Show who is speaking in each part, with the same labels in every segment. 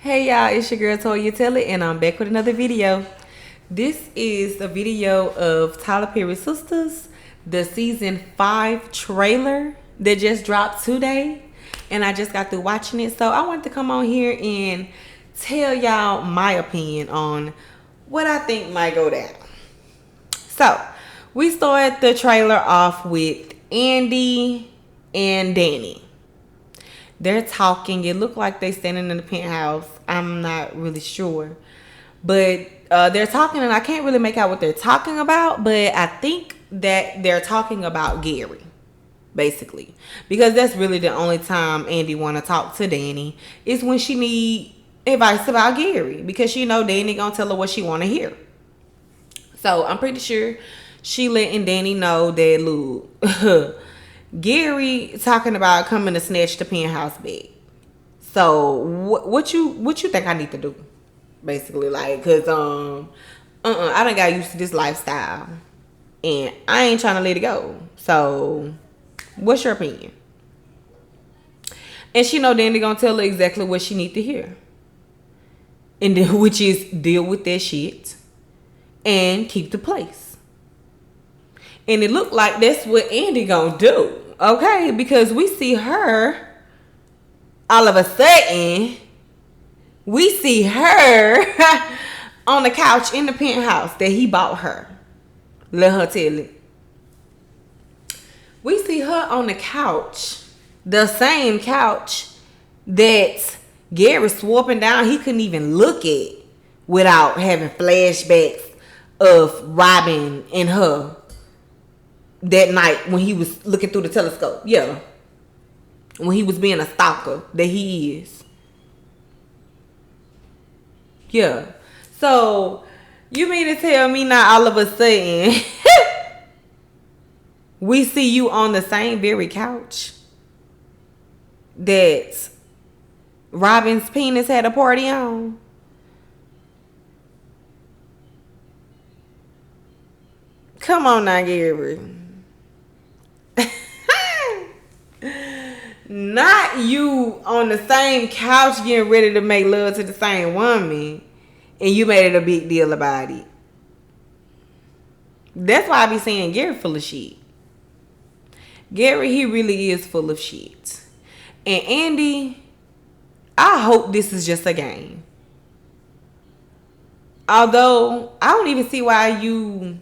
Speaker 1: Hey y'all, it's your girl Toya Taylor and I'm back with another video. This is a video of Tyler Perry Sistas, the season 5 trailer that just dropped today. And I just got through watching it. So I wanted to come on here and tell y'all my opinion on what I think might go down. So we start the trailer off with Andy and Danny. They're talking. It looked like they standing in the penthouse. I'm not really sure. But they're talking, and I can't really make out what they're talking about. But I think that they're talking about Gary, basically. Because that's really the only time Andy want to talk to Danny is when she need advice about Gary. Because she know Danny going to tell her what she want to hear. So I'm pretty sure she letting Danny know that, look, Gary talking about coming to snatch the penthouse back. So what you think I need to do? Basically, like, cause I done got used to this lifestyle, and I ain't trying to let it go. So, what's your opinion? And she know Danny gonna tell her exactly what she need to hear, and then which is deal with that shit and keep the place. And it looked like that's what Andy gonna do. Okay, because we see her, all of a sudden, we see her on the couch in the penthouse that he bought her. Let her tell it. We see her on the couch, the same couch that Gary swore up and down he couldn't even look at without having flashbacks of Robin and her that night when he was looking through the telescope. Yeah. When he was being a stalker that he is. Yeah. So, you mean to tell me now all of a sudden we see you on the same very couch that Robin's penis had a party on? Come on now, Gary. Not you on the same couch getting ready to make love to the same woman and you made it a big deal about it. That's why I be saying Gary full of shit. Gary, he really is full of shit. And Andy, I hope this is just a game. Although, I don't even see why you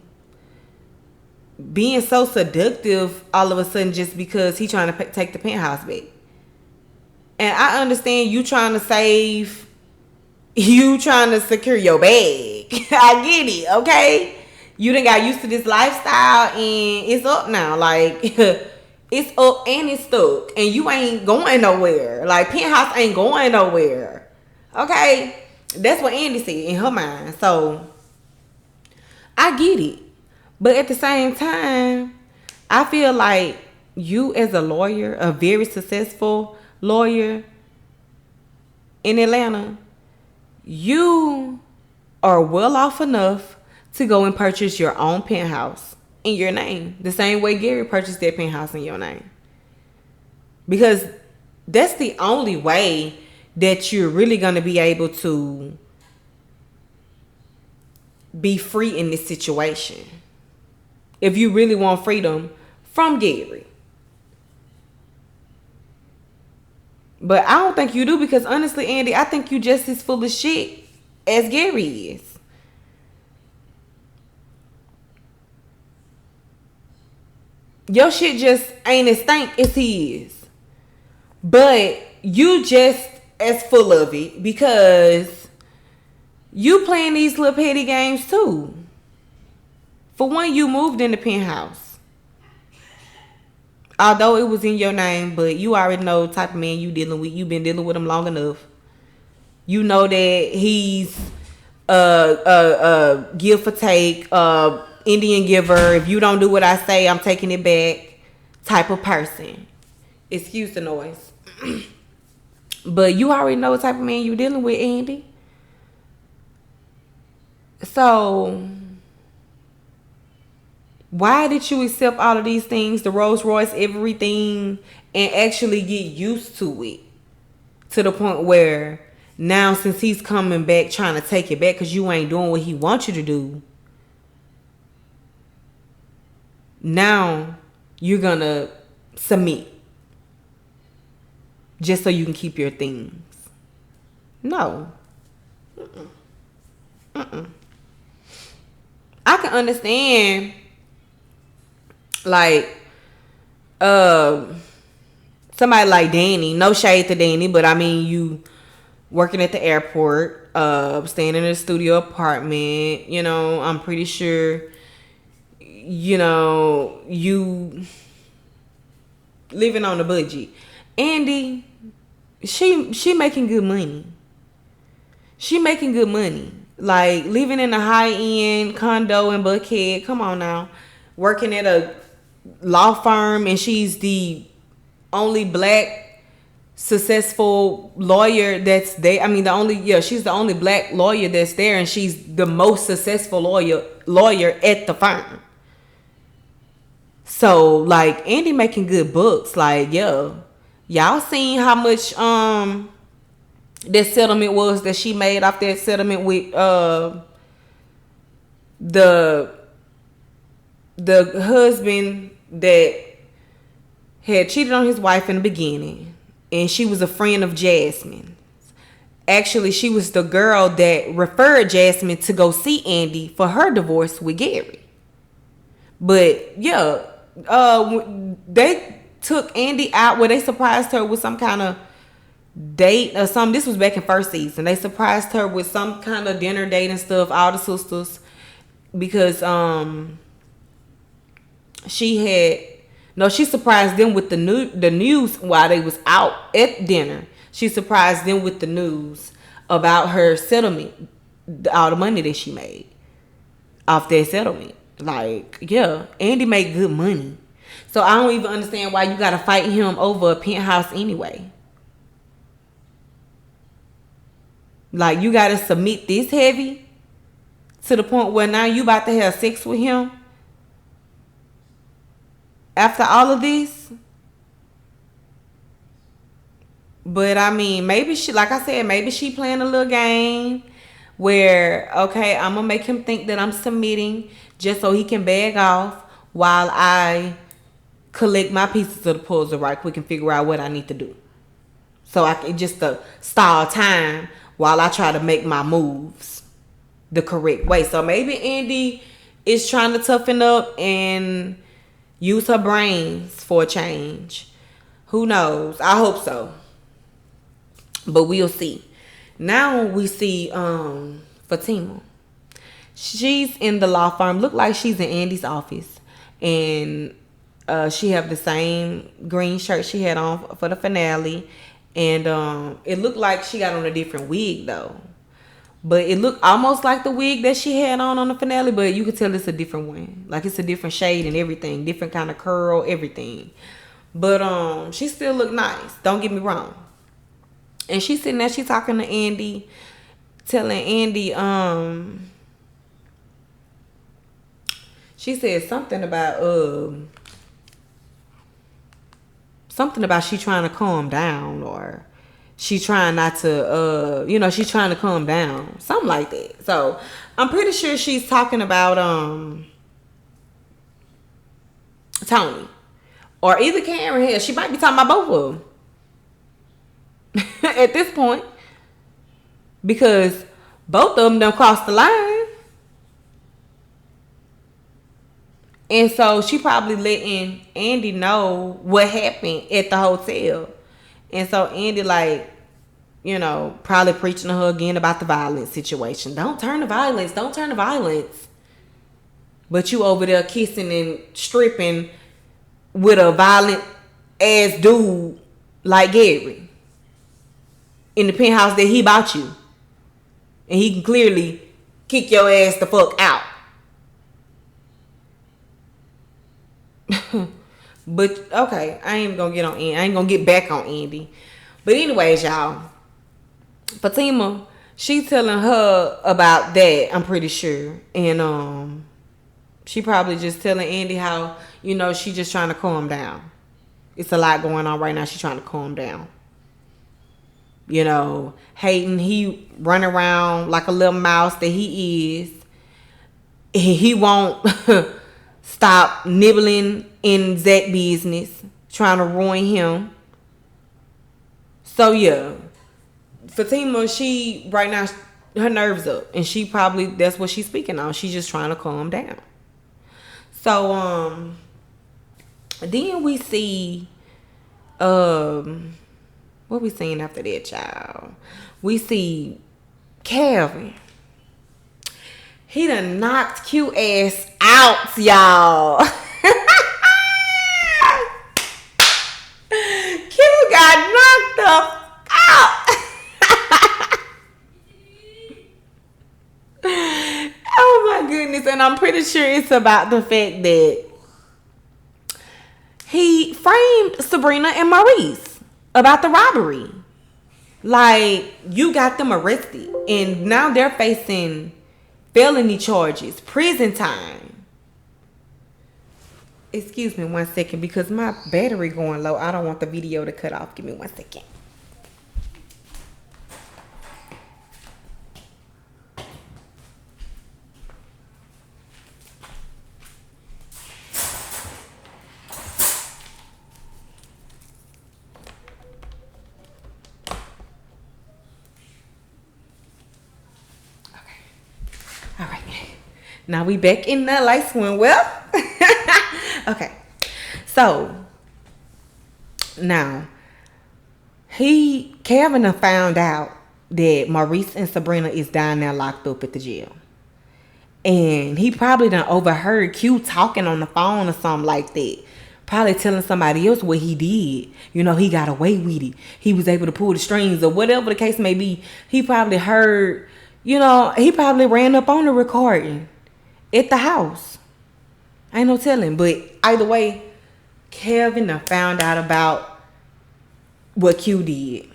Speaker 1: being so seductive all of a sudden just because he trying to take the penthouse back. And I understand you trying to save, you trying to secure your bag. I get it, okay? You done got used to this lifestyle and it's up now. Like, it's up and it's stuck. And you ain't going nowhere. Like, penthouse ain't going nowhere. Okay? That's what Andy said in her mind. So, I get it. But at the same time, I feel like you as a lawyer, a very successful lawyer in Atlanta, you are well off enough to go and purchase your own penthouse in your name. The same way Gary purchased that penthouse in your name. Because that's the only way that you're really going to be able to be free in this situation. If you really want freedom from Gary. But I don't think you do, because honestly, Andy, I think you just as full of shit as Gary is. Your shit just ain't as stank as he is. But you just as full of it because you playing these little petty games too. For one, you moved in the penthouse. Although it was in your name, but you already know the type of man you dealing with. You've been dealing with him long enough. You know that he's give for take, Indian giver. If you don't do what I say, I'm taking it back type of person. Excuse the noise. But you already know what type of man you dealing with, Andy. So why did you accept all of these things, the Rolls Royce, everything, and actually get used to it to the point where Now, since he's coming back trying to take it back because you ain't doing what he wants you to do, now you're gonna submit just so you can keep your things. No. I can understand, like, somebody like Danny. No shade to Danny, but I mean, you working at the airport, staying in a studio apartment. You know, I'm pretty sure, you know, you living on a budget. Andy, she making good money. She making good money. Like, living in a high-end condo in Buckhead. Come on now. Working at a law firm, and she's the only black successful lawyer that's there. I mean, she's the only black lawyer that's there, and she's the most successful lawyer at the firm. So, like, Andy making good books. Like, yeah. Y'all seen how much that settlement was that she made off that settlement with the husband that had cheated on his wife in the beginning, and she was a friend of Jasmine. Actually, she was the girl that referred Jasmine to go see Andy for her divorce with Gary. But yeah, they took Andy out where they surprised her with some kind of date or something. This was back in first season. They surprised her with some kind of dinner date and stuff, all the sisters, because she surprised them with the news while they was out at dinner. She surprised them with the news about her settlement, all the money that she made off that settlement. Like, yeah, Andy made good money. So I don't even understand why you gotta fight him over a penthouse anyway. Like, you gotta submit this heavy to the point where now you about to have sex with him after all of this. But I mean, maybe she, like I said, maybe she playing a little game where, okay, I'm gonna make him think that I'm submitting just so he can bag off while I collect my pieces of the puzzle right quick and figure out what I need to do. So I can just stall time while I try to make my moves the correct way. So maybe Andy is trying to toughen up and use her brains for a change. Who knows? I hope so. But we'll see. Now we see Fatima. She's in the law firm. Look like she's in Andy's office. And she have the same green shirt she had on for the finale. And it looked like she got on a different wig though. But it looked almost like the wig that she had on the finale, but you could tell it's a different one. Like, it's a different shade and everything. Different kind of curl, everything. But she still looked nice. Don't get me wrong. And she's sitting there, she talking to Andy, telling Andy, she said something about she trying to calm down, or she trying not to, she's trying to calm down. Something like that. So, I'm pretty sure she's talking about Tony. Or either Karen here. She might be talking about both of them. At this point. Because both of them done crossed the line. And so she probably letting Andy know what happened at the hotel. And so Andy, like, probably preaching to her again about the violence situation. Don't turn to violence. Don't turn to violence. But you over there kissing and stripping with a violent ass dude like Gary in the penthouse that he bought you. And he can clearly kick your ass the fuck out. But okay, I ain't gonna get on Andy. I ain't gonna get back on Andy. But anyways, y'all, Fatima, she telling her about that, I'm pretty sure. And she probably just telling Andy how, she just trying to calm down. It's a lot going on right now. She's trying to calm down. Hayden, he run around like a little mouse that he is. He won't stop nibbling in Zach business, trying to ruin him. So yeah, Fatima, she right now, her nerves up, and she probably, that's what she's speaking on. She's just trying to calm down. So then we see what we seeing after that, child? We see Calvin. He done knocked Q ass out, y'all. Q got knocked up out. Oh my goodness. And I'm pretty sure it's about the fact that he framed Sabrina and Maurice about the robbery. Like, you got them arrested, and now they're facing felony charges, prison time. Excuse me 1 second, because my battery going low. I don't want the video to cut off. Give me 1 second. All right, now we back in the light swim well. Okay, so now Kevin done found out that Maurice and Sabrina is down there locked up at the jail, and he probably done overheard Q talking on the phone or something like that, probably telling somebody else what he did. He got away with it. He was able to pull the strings, or whatever the case may be. He probably heard. He probably ran up on the recording at the house. Ain't no telling. But either way, Kevin done found out about what Q did.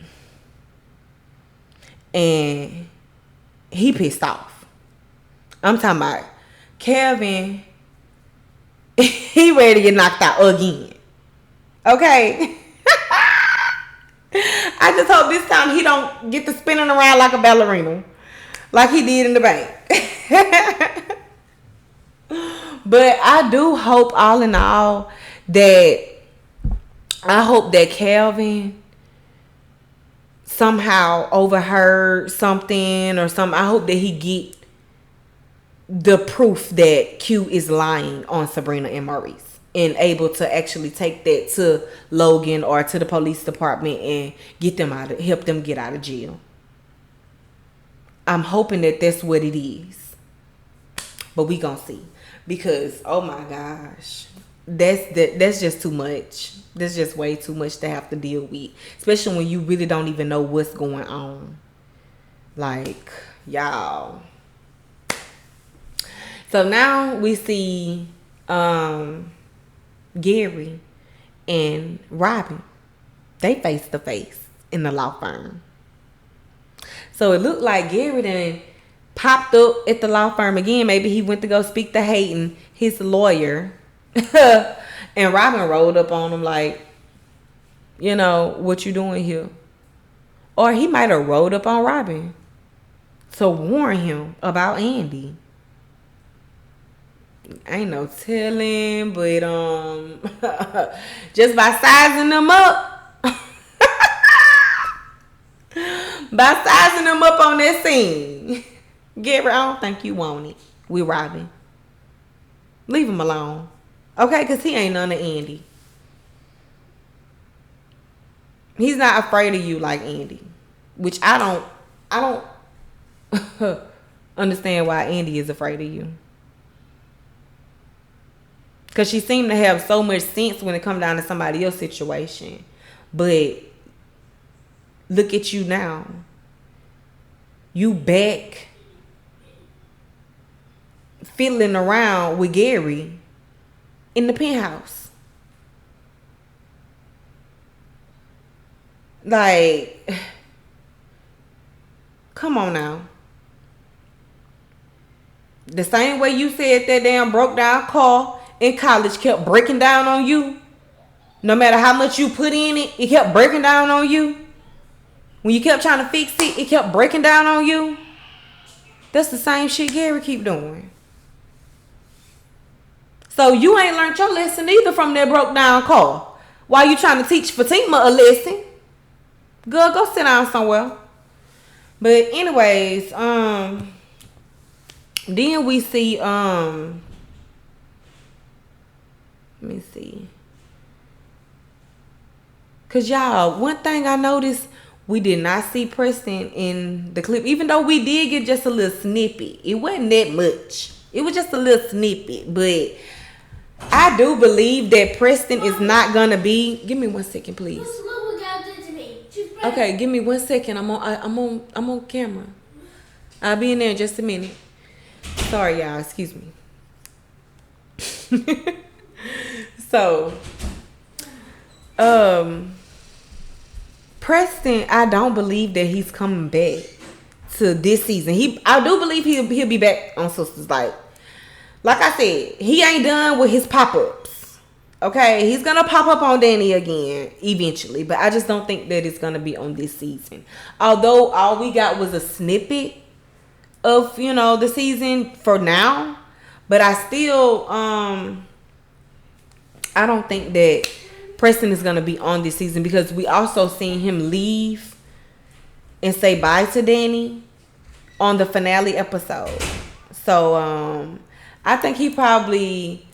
Speaker 1: And he pissed off. I'm talking about Kevin. He ready to get knocked out again. Okay? I just hope this time he don't get to spinning around like a ballerina, like he did in the bank. But I do hope, all in all, that Calvin somehow overheard something or something. I hope that he get the proof that Q is lying on Sabrina and Maurice, and able to actually take that to Logan or to the police department and help them get out of jail. I'm hoping that that's what it is, but we gonna see, because oh my gosh, that's just too much. That's just way too much to have to deal with, especially when you really don't even know what's going on. Like, y'all. So now we see Gary and Robin. They face to face in the law firm. So it looked like Gary then popped up at the law firm again. Maybe he went to go speak to Hayden, his lawyer. And Robin rolled up on him like, what you doing here? Or he might have rolled up on Robin to warn him about Andy. Ain't no telling, but just by sizing them up. By sizing them up on that scene. Gary, I don't think you want it with Robin. Leave him alone. Okay, because he ain't none of Andy. He's not afraid of you like Andy. Which I don't understand why Andy is afraid of you. Because she seemed to have so much sense when it comes down to somebody else's situation. But look at you now. You back fiddling around with Gary in the penthouse. Like, come on now. The same way you said that damn broke down car in college kept breaking down on you. No matter how much you put in it, it kept breaking down on you. when you kept trying to fix it, it kept breaking down on you. That's the same shit Gary keep doing. So you ain't learned your lesson either from that broke down car. While you trying to teach Fatima a lesson, girl, go sit down somewhere. But anyways, then we see, let me see. Cause y'all, one thing I noticed, we did not see Preston in the clip, even though we did get just a little snippet. It wasn't that much. It was just a little snippet, but I do believe that Preston is not gonna be. Give me 1 second, please. Okay, give me 1 second. I'm on camera. I'll be in there in just a minute. Sorry, y'all. Excuse me. So, Preston, I don't believe that he's coming back to this season. I do believe he'll be back on Sisters. Like I said, he ain't done with his pop-ups. Okay, he's gonna pop up on Danny again eventually, but I just don't think that it's gonna be on this season. Although all we got was a snippet of, the season for now, but I still I don't think that Preston is gonna be on this season, because we also seen him leave and say bye to Danny on the finale episode. So I think he probably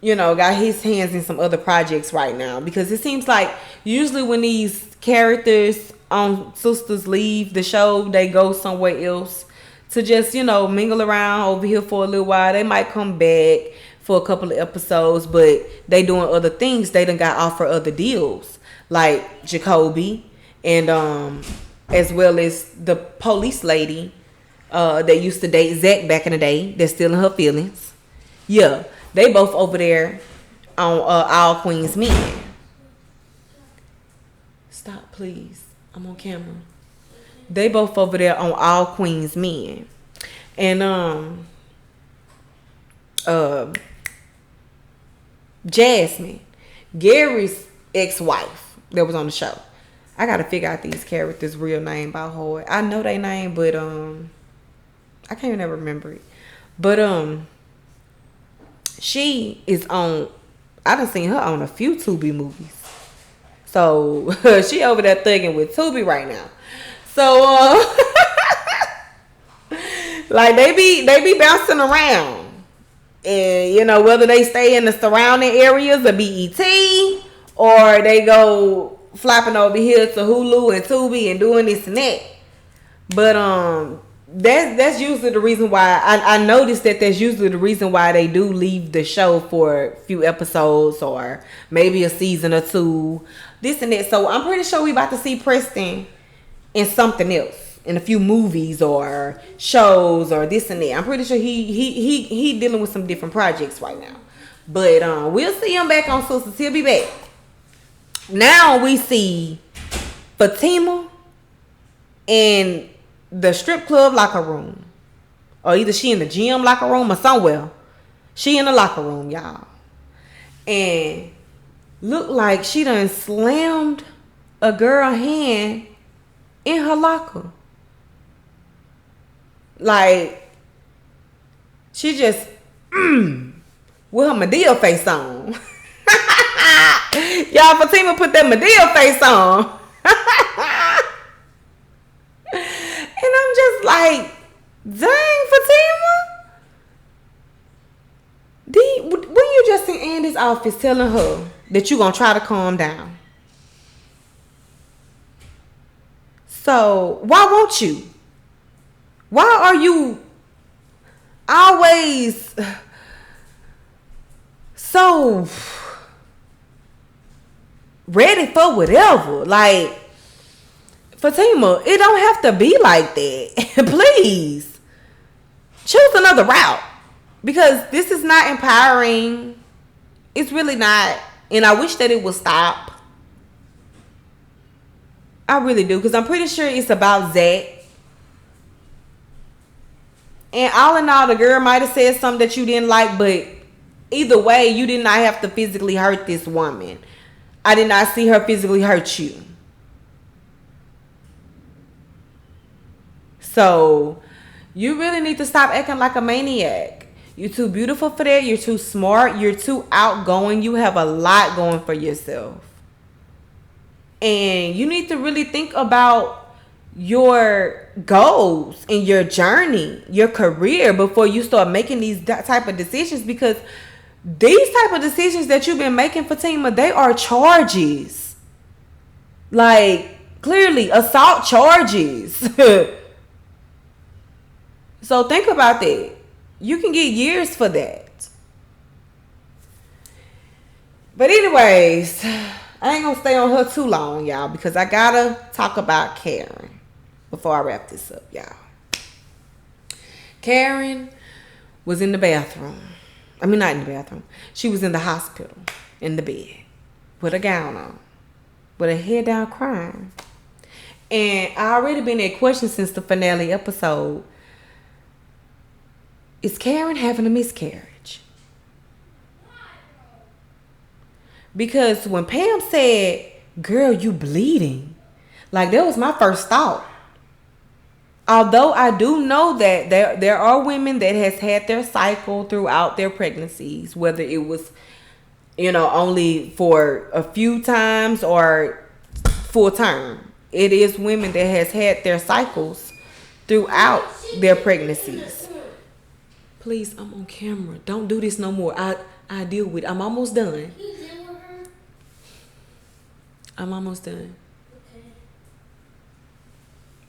Speaker 1: got his hands in some other projects right now, because it seems like usually when these characters on Sisters leave the show, they go somewhere else to just mingle around over here for a little while. They might come back for a couple of episodes, but they doing other things. They done got offered other deals, like Jacoby, and as well as the police lady that used to date Zach back in the day, that's still in her feelings. Yeah, they both over there on All Queen's Men. Stop, please. I'm on camera. They both over there on All Queen's Men. And Jasmine, Gary's ex-wife that was on the show. I gotta figure out these characters' real name by heart. I know their name, but I can't even remember it. But she is on. I done seen her on a few Tubi movies. So she over there thugging with Tubi right now. So like they be bouncing around. And whether they stay in the surrounding areas of BET or they go flopping over here to Hulu and Tubi and doing this and that. But that's usually the reason why I noticed that that's usually the reason why they do leave the show for a few episodes or maybe a season or two, this and that. So I'm pretty sure we about to see Preston in something else, in a few movies or shows or this and that. I'm pretty sure he dealing with some different projects right now. But we'll see him back on Sisters. He'll be back. Now we see Fatima in the strip club locker room, or either she in the gym locker room or somewhere. She in the locker room, y'all, and look like she done slammed a girl hand in her locker. Like she just with her Medea face on. Y'all, Fatima put that Medea face on. And I'm just like, dang, Fatima. When you just in Andy's office telling her that you gonna try to calm down. So why won't you? Why are you always so ready for whatever? Like, Fatima, it don't have to be like that. Please choose another route, because this is not empowering. It's really not. And I wish that it would stop. I really do, because I'm pretty sure it's about Zach. And all in all, the girl might have said something that you didn't like, but either way, you did not have to physically hurt this woman. I did not see her physically hurt you. So you really need to stop acting like a maniac. You're too beautiful for that. You're too smart. You're too outgoing. You have a lot going for yourself. And you need to really think about your goals and your journey, your career before you start making these type of decisions, because these type of decisions that you've been making, Fatima, they are charges. Like, clearly assault charges. So think about that. You can get years for that. But anyways, I ain't gonna stay on her too long, y'all, because I gotta talk about Karen before I wrap this up, y'all. Karen was in the bathroom. I mean, not in the bathroom. She was in the hospital, in the bed, with a gown on, with her head down crying. And I already been that question since the finale episode. Is Karen having a miscarriage? Because when Pam said, girl, you bleeding, like, that was my first thought. Although I do know that there are women that has had their cycle throughout their pregnancies, whether it was, only for a few times or full term. It is women that has had their cycles throughout their pregnancies. Please, I'm on camera. Don't do this no more. I deal with it. I'm almost done. I'm almost done. Okay.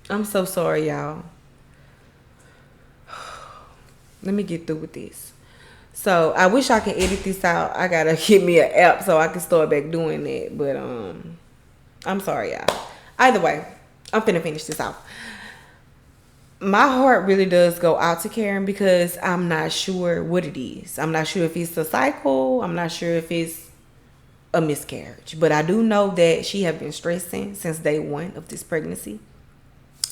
Speaker 1: I'm so sorry, y'all. Let me get through with this. So I wish I could edit this out. I gotta get me an app so I can start back doing that. But I'm sorry, y'all. Either way, I'm finna finish this off. My heart really does go out to Karen because I'm not sure what it is. I'm not sure if it's a cycle. I'm not sure if it's a miscarriage. But I do know that she have been stressing since day one of this pregnancy.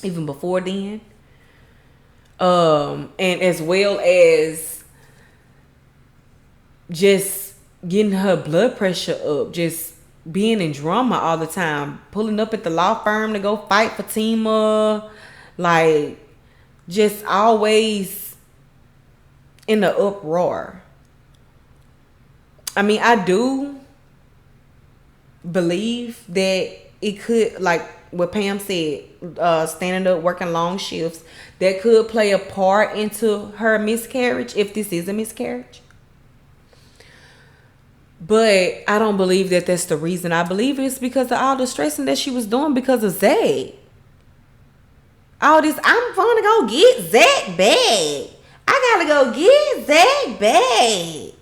Speaker 1: Even before then. And as well as just getting her blood pressure up. Just being in drama all the time. Pulling up at the law firm to go fight Fatima. Like, just always in the uproar. I mean, I do believe that it could, like what Pam said, standing up, working long shifts, that could play a part into her miscarriage, if this is a miscarriage. But I don't believe that that's the reason. I believe it's because of all the stressing that she was doing because of Zay. All this, I'm gonna go get Zach back. I gotta go get Zach back.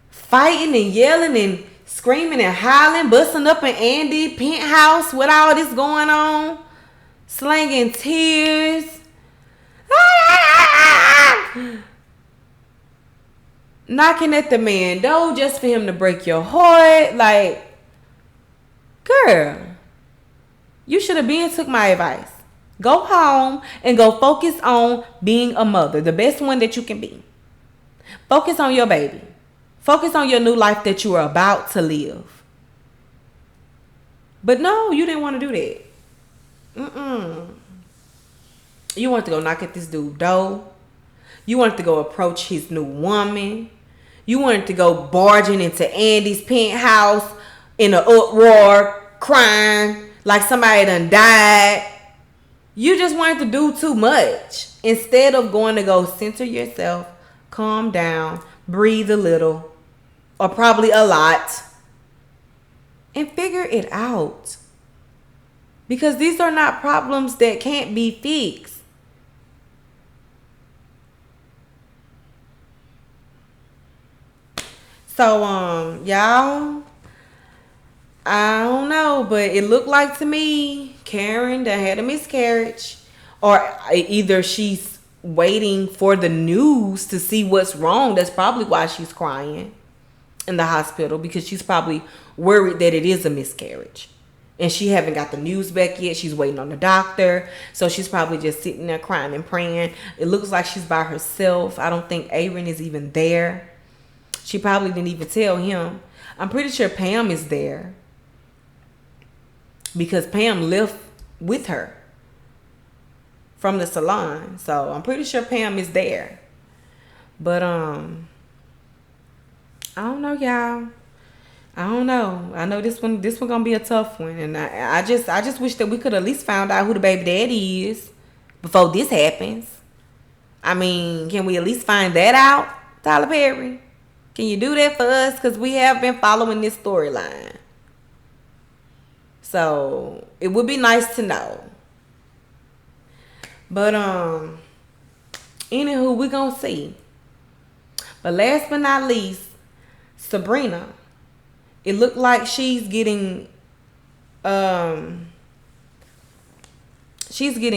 Speaker 1: Fighting and yelling and screaming and hollering, busting up in Andy's penthouse with all this going on. Slanging tears. Knocking at the man door just for him to break your heart. Like, girl, you should have been took my advice. Go home and go focus on being a mother. The best one that you can be. Focus on your baby. Focus on your new life that you are about to live. But no, you didn't want to do that. You wanted to go knock at this dude's door. You wanted to go approach his new woman. You wanted to go barging into Andy's penthouse in an uproar, crying like somebody done died. You just wanted to do too much. Instead of going to go center yourself, calm down, breathe a little, or probably a lot, and figure it out. Because these are not problems that can't be fixed. So, y'all, I don't know, but it looked like to me Karen that had a miscarriage, or either she's waiting for the news to see what's wrong. That's probably why she's crying in the hospital, because she's probably worried that it is a miscarriage and she haven't got the news back yet. She's waiting on the doctor, so she's probably just sitting there crying and praying. It looks like she's by herself. I don't think Aaron is even there. She probably didn't even tell him. I'm pretty sure Pam is there, because Pam left with her. from the salon. So I'm pretty sure Pam is there. But I don't know, y'all. I don't know. I know this one gonna be a tough one, and I just wish that we could at least found out who the baby daddy is before this happens. I mean, can we at least find that out, Tyler Perry? Can you do that for us? Because we have been following this storyline. So it would be nice to know. But anywho, we gonna see. But last but not least, Sabrina. It looked like she's getting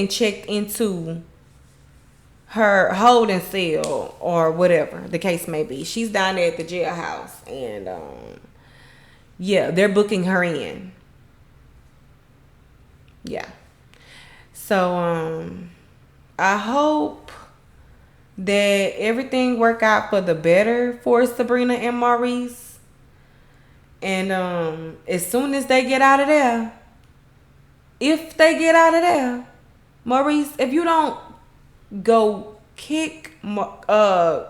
Speaker 1: checked into her holding cell or whatever the case may be. She's down there at the jailhouse, and yeah, they're booking her in. Yeah. So I hope that everything work out for the better for Sabrina and Maurice. And as soon as they get out of there, if they get out of there, Maurice, if you don't go kick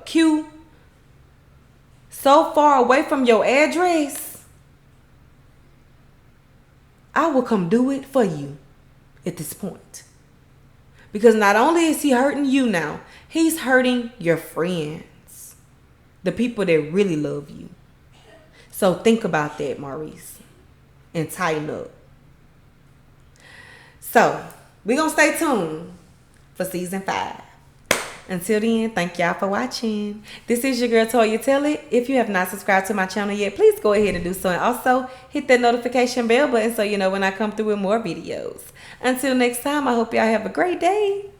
Speaker 1: Q so far away from your address, I will come do it for you at this point. Because not only is he hurting you now, he's hurting your friends, the people that really love you. So think about that, Maurice, and tighten up. So we're going to stay tuned for season 5. Until then, thank y'all for watching. This is your girl, Toya Tell It. If you have not subscribed to my channel yet, please go ahead and do so. And also hit that notification bell button so you know when I come through with more videos. Until next time, I hope y'all have a great day.